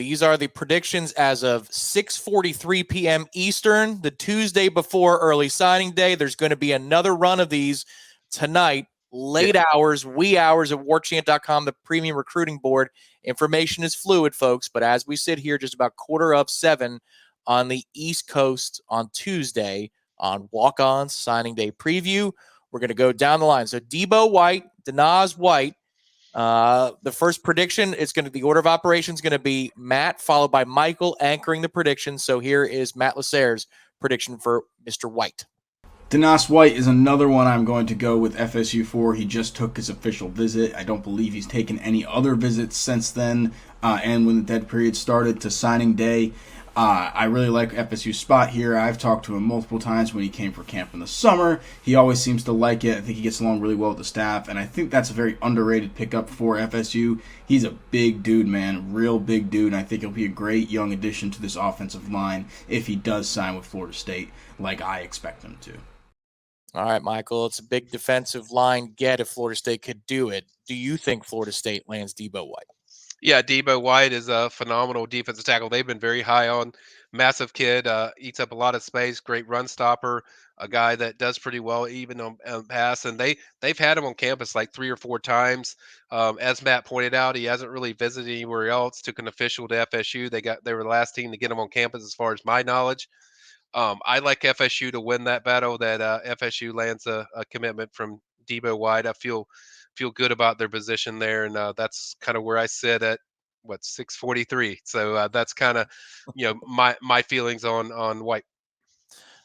These are the predictions as of 6:43 p.m. Eastern, the Tuesday before early signing day. There's going to be another run of these tonight, late hours, wee hours at Warchant.com, the premium recruiting board. Information is fluid, folks, but as we sit here just about 6:45 on the East Coast on Tuesday on Walk-On's Signing Day Preview, we're going to go down the line. So Deebo White, Deebo White, the first prediction, the order of operations is going to be Matt, followed by Michael anchoring the prediction. So here is Matt LaSerre's prediction for Mr. White. Deebo White is another one I'm going to go with FSU for. He just took his official visit. I don't believe he's taken any other visits since then, and when the dead period started to signing day. I really like FSU's spot here. I've talked to him multiple times when he came for camp in the summer. He always seems to like it. I think he gets along really well with the staff, and I think that's a very underrated pickup for FSU. He's a big dude, man, real big dude, and I think he'll be a great young addition to this offensive line if he does sign with Florida State like I expect him to. All right, Michael, it's a big defensive line get if Florida State could do it. Do you think Florida State lands Deebo White? Yeah, Deebo White is a phenomenal defensive tackle. They've been very high on. Massive kid, eats up a lot of space, great run stopper, a guy that does pretty well even on pass. And they've had him on campus like 3 or 4 times. As Matt pointed out, he hasn't really visited anywhere else. Took an official to FSU. They were the last team to get him on campus, as far as my knowledge. I like FSU to win that battle. That FSU lands a commitment from Deebo White. I feel good about their position there, and that's kind of where I sit at 6:43. So that's kind of my feelings on White.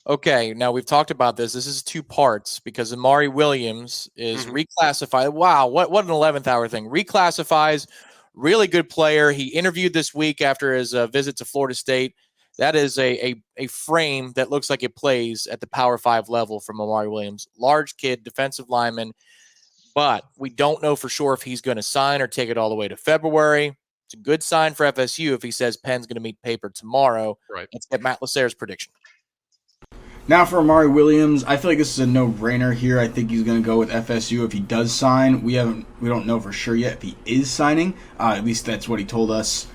Okay, now we've talked about this. This is 2 parts because Amari Williams is reclassified. Wow, what an 11th hour thing. Reclassifies, really good player. He interviewed this week after his visit to Florida State. That is a frame that looks like it plays at the Power 5 level from Amari Williams. Large kid, defensive lineman. But we don't know for sure if he's going to sign or take it all the way to February. It's a good sign for FSU if he says Penn's going to meet paper tomorrow. Right. Let's get Matt LaSerre's prediction. Now for Amari Williams, I feel like this is a no-brainer here. I think he's going to go with FSU if he does sign. We don't know for sure yet if he is signing. At least that's what he told us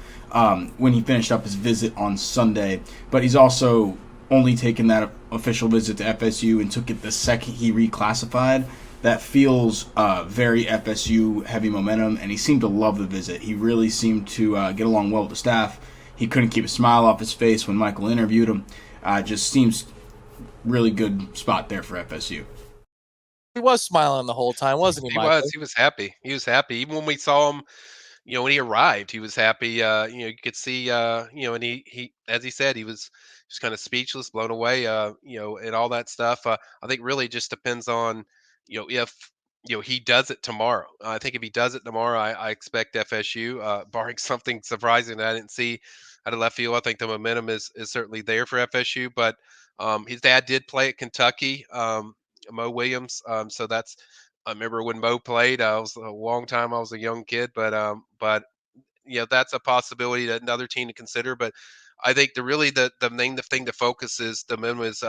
when he finished up his visit on Sunday. But he's also only taken that official visit to FSU and took it the second he reclassified. That feels very FSU heavy momentum, and he seemed to love the visit. He really seemed to get along well with the staff. He couldn't keep a smile off his face when Michael interviewed him. Just seems really good spot there for FSU. He was smiling the whole time, wasn't he, Michael? He was happy. He was happy. Even when we saw him, when he arrived, he was happy. You could see, and he, as he said, he was just kind of speechless, blown away, and all that stuff. I think really just depends on, if he does it tomorrow. I think if he does it tomorrow, I expect FSU, barring something surprising that I didn't see out of left field. I think the momentum is certainly there for FSU. But his dad did play at Kentucky, Mo Williams. So that's, I remember when Mo played. I was a long time. I was a young kid, but that's a possibility that another team to consider. But I think the thing to focus is the minimum is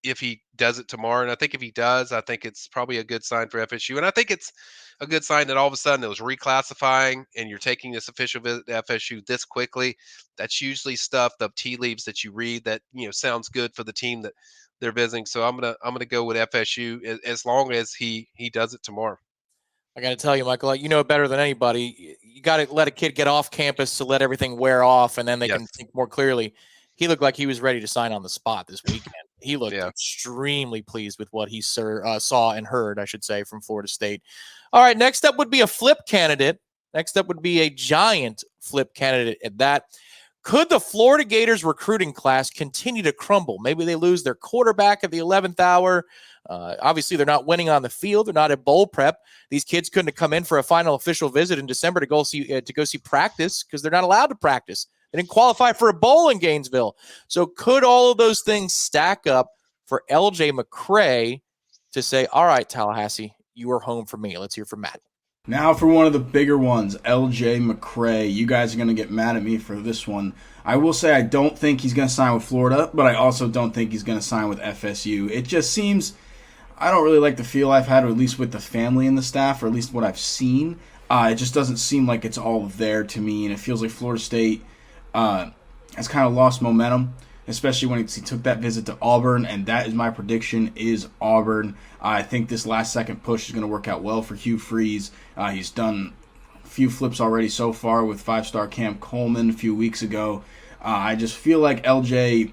if he does it tomorrow. And I think if he does, I think it's probably a good sign for FSU. And I think it's a good sign that all of a sudden it was reclassifying and you're taking this official visit to FSU this quickly. That's usually stuff, the tea leaves that you read that, sounds good for the team that they're visiting. So I'm gonna go with FSU as long as he does it tomorrow. I got to tell you, Michael, you know it better than anybody. You got to let a kid get off campus to let everything wear off, and then they can think more clearly. He looked like he was ready to sign on the spot this weekend. He looked extremely pleased with what he saw and heard, I should say, from Florida State. All right, next up would be a flip candidate. Next up would be a giant flip candidate at that. Could the Florida Gators recruiting class continue to crumble? Maybe they lose their quarterback at the 11th hour. Obviously, they're not winning on the field. They're not at bowl prep. These kids couldn't have come in for a final official visit in December to go see practice because they're not allowed to practice. They didn't qualify for a bowl in Gainesville. So could all of those things stack up for LJ McCrae to say, all right, Tallahassee, you are home for me? Let's hear from Matt. Now for one of the bigger ones, LJ McCrae. You guys are going to get mad at me for this one. I will say I don't think he's going to sign with Florida, but I also don't think he's going to sign with FSU. It just seems, I don't really like the feel I've had, or at least with the family and the staff, or at least what I've seen. It just doesn't seem like it's all there to me, and it feels like Florida State has kind of lost momentum, especially when he took that visit to Auburn, and that is my prediction is Auburn. I think this last second push is going to work out well for Hugh Freeze. He's done a few flips already so far with 5-star Cam Coleman a few weeks ago. I just feel like LJ,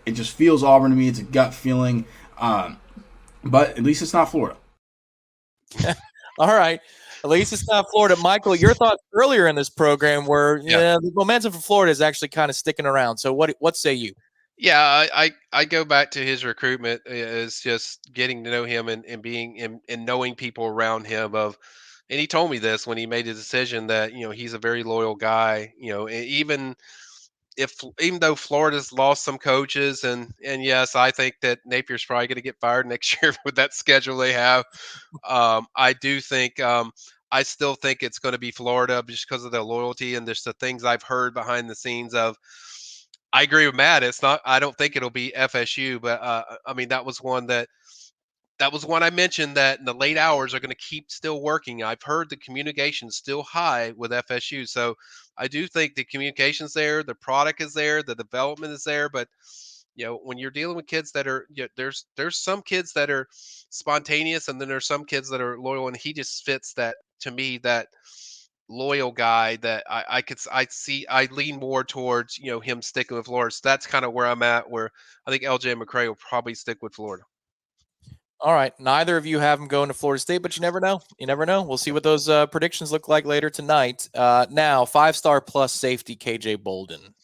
it just feels Auburn to me. It's a gut feeling, but at least it's not Florida. All right. At least it's not Florida. Michael, your thoughts earlier in this program were the momentum for Florida is actually kind of sticking around. So what say you? Yeah, I go back to his recruitment is just getting to know him and being and knowing people around him and he told me this when he made his decision that, he's a very loyal guy, even though Florida's lost some coaches and yes, I think that Napier's probably going to get fired next year with that schedule they have. I do think I still think it's going to be Florida just because of their loyalty and there's the things I've heard behind the scenes of. I agree with Matt. It's not. I don't think it'll be FSU, but I mean that was one I mentioned that in the late hours are going to keep still working. I've heard the communication's still high with FSU, so I do think the communication's there, the product is there, the development is there. But when you're dealing with kids that are, there's some kids that are spontaneous, and then there's some kids that are loyal, and he just fits that to me that loyal guy that I lean more towards him sticking with Florida. So that's kind of where I'm at. Where I think LJ McCrae will probably stick with Florida. All right. Neither of you have him going to Florida State, but you never know. You never know. We'll see what those predictions look like later tonight. Now, 5-star plus safety KJ Balden.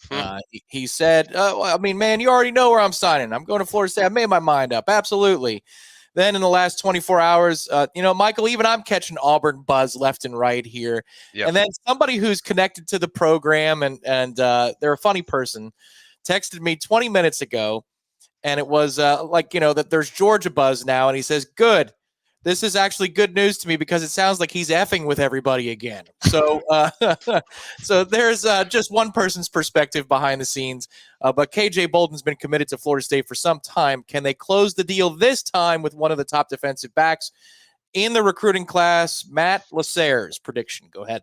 He said, I mean, man, you already know where I'm signing. I'm going to Florida State. I made my mind up. Absolutely. Then in the last 24 hours, Michael, even I'm catching Auburn buzz left and right here. Yep. And then somebody who's connected to the program and they're a funny person texted me 20 minutes ago. And it was that there's Georgia buzz now. And he says, good. This is actually good news to me because it sounds like he's effing with everybody again. So so there's just one person's perspective behind the scenes. But KJ Bolden's been committed to Florida State for some time. Can they close the deal this time with one of the top defensive backs in the recruiting class? Matt LaSerre's prediction. Go ahead.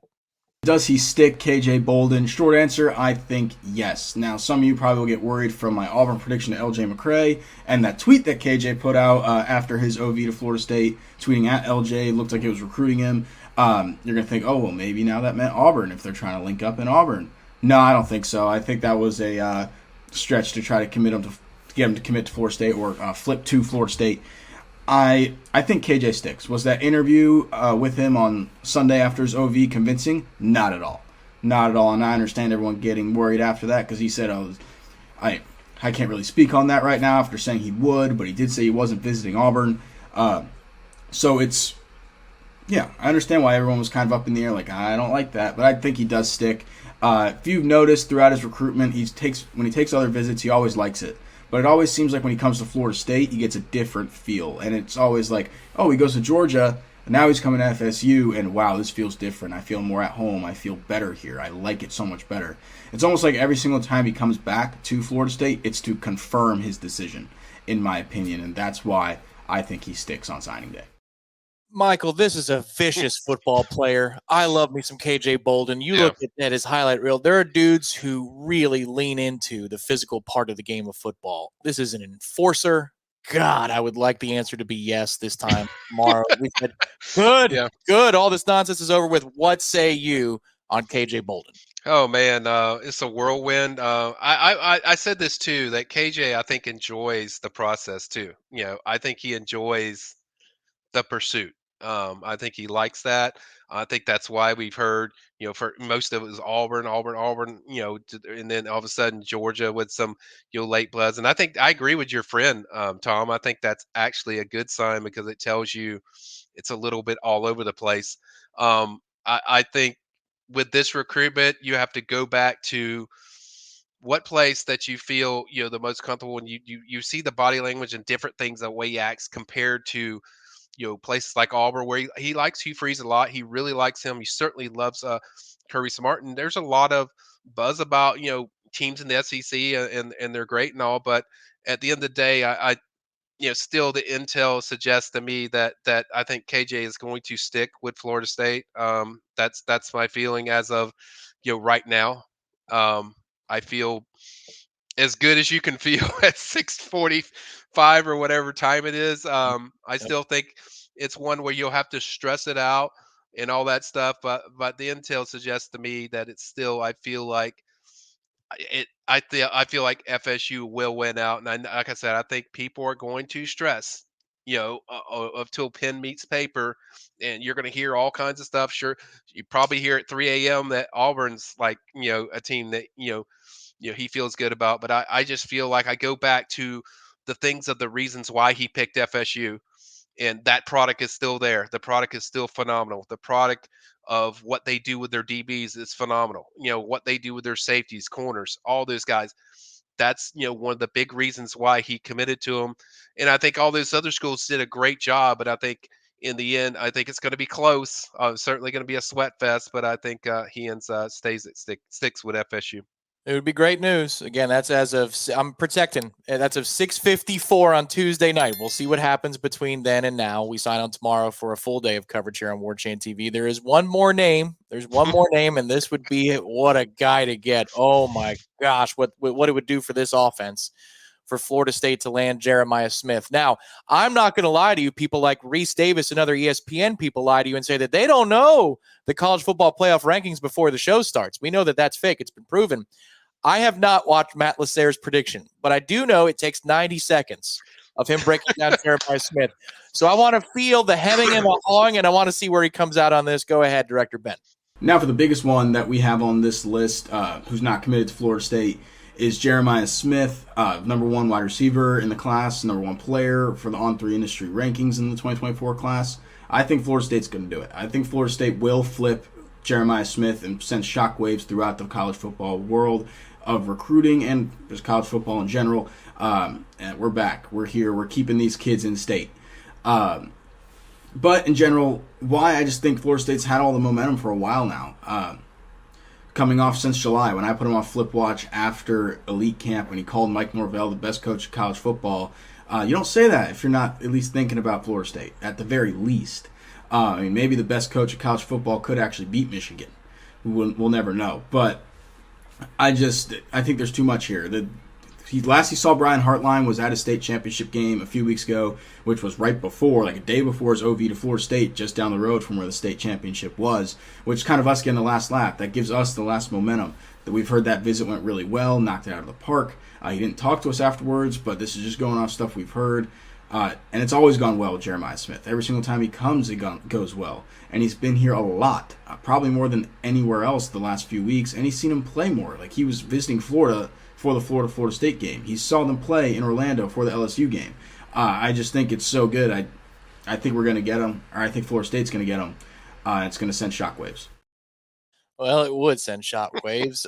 Does he stick KJ Balden? Short answer, I think yes. Now, some of you probably will get worried from my Auburn prediction to LJ McCrae and that tweet that KJ put out after his OV to Florida State, tweeting at LJ, looked like it was recruiting him. You're going to think, oh, well, maybe now that meant Auburn if they're trying to link up in Auburn. No, I don't think so. I think that was a stretch to try to commit him to get him to commit to Florida State or flip to Florida State. I think KJ sticks. Was that interview with him on Sunday after his OV convincing? Not at all. Not at all. And I understand everyone getting worried after that because he said, I can't really speak on that right now after saying he would, but he did say he wasn't visiting Auburn. So it's, I understand why everyone was kind of up in the air like, I don't like that, but I think he does stick. If you've noticed throughout his recruitment, when he takes other visits, he always likes it. But it always seems like when he comes to Florida State, he gets a different feel. And it's always like, oh, he goes to Georgia, and now he's coming to FSU, and wow, this feels different. I feel more at home. I feel better here. I like it so much better. It's almost like every single time he comes back to Florida State, it's to confirm his decision, in my opinion. And that's why I think he sticks on signing day. Michael, this is a vicious football player. I love me some KJ Balden. You look at his highlight reel. There are dudes who really lean into the physical part of the game of football. This is an enforcer. God, I would like the answer to be yes this time tomorrow. We said, good. All this nonsense is over with. What say you on KJ Balden? Oh man, it's a whirlwind. I said this too, that KJ I think enjoys the process too. I think he enjoys the pursuit. I think he likes that. I think that's why we've heard, for most of it was Auburn, and then all of a sudden Georgia with some, late bloods. And I think I agree with your friend, Tom. I think that's actually a good sign because it tells you it's a little bit all over the place. I think with this recruitment, you have to go back to what place that you feel, the most comfortable when you see the body language and different things, the way he acts compared to, places like Auburn where he likes Hugh Freeze a lot. He really likes him. He certainly loves Kirby Smart. And there's a lot of buzz about, teams in the SEC and they're great and all. But at the end of the day, I still the intel suggests to me that I think KJ is going to stick with Florida State. That's my feeling as of, right now. I feel as good as you can feel at 6:45 or whatever time it is. I still think it's one where you'll have to stress it out and all that stuff. But the intel suggests to me that it's still. I feel like I feel like FSU will win out, and like I said, I think people are going to stress. Until pen meets paper, and you're going to hear all kinds of stuff. Sure, you probably hear at 3 a.m. that Auburn's like a team that he feels good about. But I just feel like I go back to the things of the reasons why he picked FSU, and that product is still there. The product is still phenomenal. The product of what they do with their DBs is phenomenal. What they do with their safeties, corners, all those guys. That's one of the big reasons why he committed to them. And I think all those other schools did a great job. But I think in the end, I think it's going to be close. Certainly going to be a sweat fest. But I think he sticks with FSU. It would be great news. Again, that's as of I'm protecting. That's of 6:54 on Tuesday night. We'll see what happens between then and now. We sign on tomorrow for a full day of coverage here on Warchant TV. There is one more name. There's one more name, and this would be what a guy to get. Oh my gosh, what it would do for this offense for Florida State to land Jeremiah Smith. Now, I'm not going to lie to you. People like Reese Davis and other ESPN people lie to you and say that they don't know the college football playoff rankings before the show starts. We know that that's fake. It's been proven. I have not watched Matt LaSerre's prediction, but I do know it takes 90 seconds of him breaking down Jeremiah Smith. So I want to feel the hemming and the hawing, and I want to see where he comes out on this. Go ahead, Director Ben. Now for the biggest one that we have on this list, who's not committed to Florida State, is Jeremiah Smith, number one wide receiver in the class, number one player for the On3 industry rankings in the 2024 class. I think Florida State's going to do it. I think Florida State will flip Jeremiah Smith and send shockwaves throughout the college football world of recruiting and just college football in general. And we're back. We're here. We're keeping these kids in state. But in general, why I just think Florida State's had all the momentum for a while now. Coming off since July, when I put him on Flip Watch after Elite Camp, when he called Mike Norvell the best coach of college football. You don't say that if you're not at least thinking about Florida State, at the very least. Maybe the best coach of college football could actually beat Michigan. We'll never know. But I think there's too much here. Last he saw Brian Hartline was at a state championship game a few weeks ago, which was right before, like a day before his OV to Florida State, just down the road from where the state championship was, which is kind of us getting the last lap. That gives us the last momentum. That we've heard that visit went really well, knocked it out of the park. He didn't talk to us afterwards, but this is just going off stuff we've heard. And it's always gone well with Jeremiah Smith. Every single time he comes, it goes well. And he's been here a lot, probably more than anywhere else the last few weeks. And he's seen him play more. Like, he was visiting Florida for the Florida State game. He saw them play in Orlando for the LSU game. I just think it's so good. I think we're going to get him, or I think Florida State's going to get him. It's going to send shockwaves. Well, it would send shockwaves.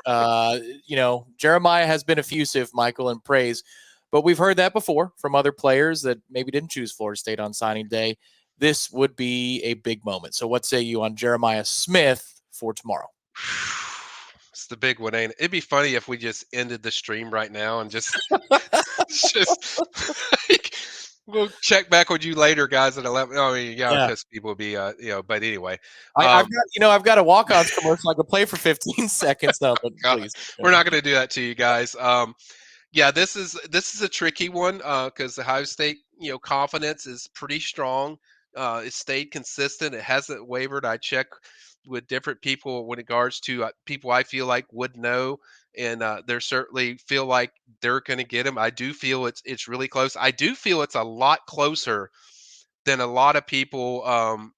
Jeremiah has been effusive, Michael, in praise. But we've heard that before from other players that maybe didn't choose Florida State on signing day. This would be a big moment. So what say you on Jeremiah Smith for tomorrow? It's the big one, ain't it? It'd be funny if we just ended the stream right now and just like, we'll check back with you later, guys, at 11. I mean, because people would be, but anyway. I've got a walk-ons commercial I could play for 15 seconds. No, but please. We're not going to do that to you guys. This is a tricky one because Ohio State, confidence is pretty strong. It stayed consistent. It hasn't wavered. I check with different people when it regards to people I feel like would know, and they certainly feel like they're going to get him. I do feel it's really close. I do feel it's a lot closer than a lot of people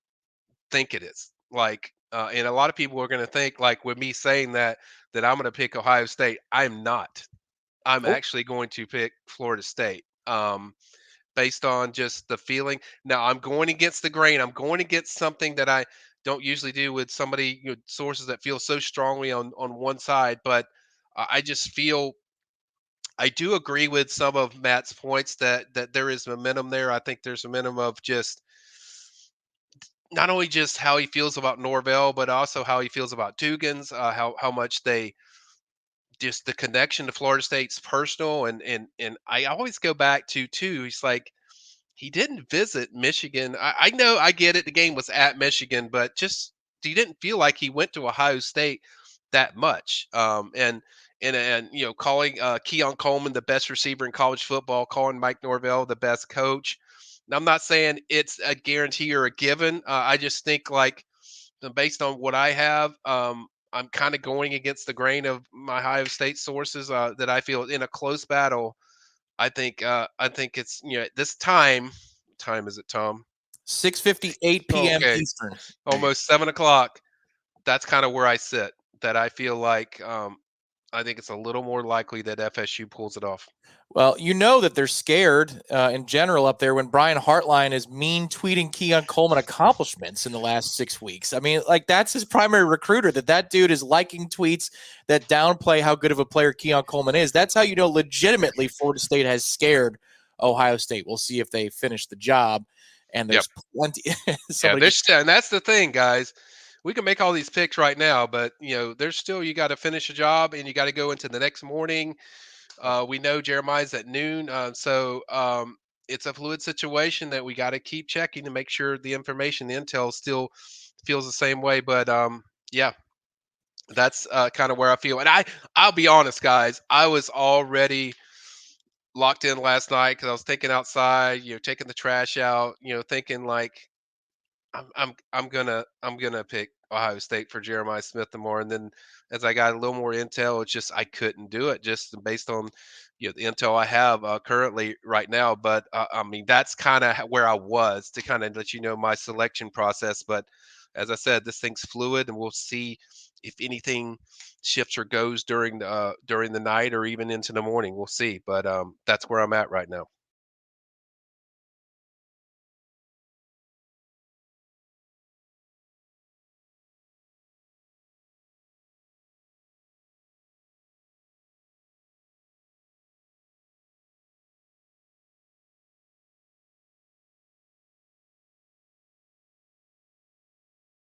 think it is. Like, and a lot of people are going to think, like, with me saying that I'm going to pick Ohio State. I'm not. I'm actually going to pick Florida State based on just the feeling. Now, I'm going against the grain. I'm going against something that I don't usually do with somebody, sources that feel so strongly on one side. But I just feel I do agree with some of Matt's points that there is momentum there. I think there's momentum of just not only just how he feels about Norvell, but also how he feels about Dugans, how much they – just the connection to Florida State's personal, and I always go back to too. He's like, he didn't visit Michigan. I know, I get it. The game was at Michigan, but just he didn't feel like he went to Ohio State that much. And and calling Keon Coleman the best receiver in college football, calling Mike Norvell the best coach. Now, I'm not saying it's a guarantee or a given. I just think like based on what I have, I'm kind of going against the grain of my Ohio State sources that I feel in a close battle. I think it's at this time. Time is it, Tom? 6:58 p.m. Okay, Eastern. almost 7 o'clock. That's kind of where I sit. That I feel like I think it's a little more likely that FSU pulls it off. Well, you know that they're scared in general up there when Brian Hartline is mean tweeting Keon Coleman accomplishments in the last 6 weeks. I mean, like that's his primary recruiter. That dude is liking tweets that downplay how good of a player Keon Coleman is. That's how you know legitimately Florida State has scared Ohio State. We'll see if they finish the job. And there's plenty. Yeah, and that's the thing, guys. We can make all these picks right now, but there's still you got to finish a job and you got to go into the next morning. We know Jeremiah's at noon, so it's a fluid situation that we got to keep checking to make sure the information, the intel, still feels the same way. But yeah, that's kind of where I feel. And I'll be honest, guys, I was already locked in last night because I was thinking outside, taking the trash out, thinking like I'm gonna pick Ohio State for Jeremiah Smith tomorrow. And then as I got a little more intel, it's just I couldn't do it just based on the intel I have currently right now. But I mean that's kind of where I was to kind of let you know my selection process. But as I said, this thing's fluid, and we'll see if anything shifts or goes during the night or even into the morning. We'll see. But that's where I'm at right now.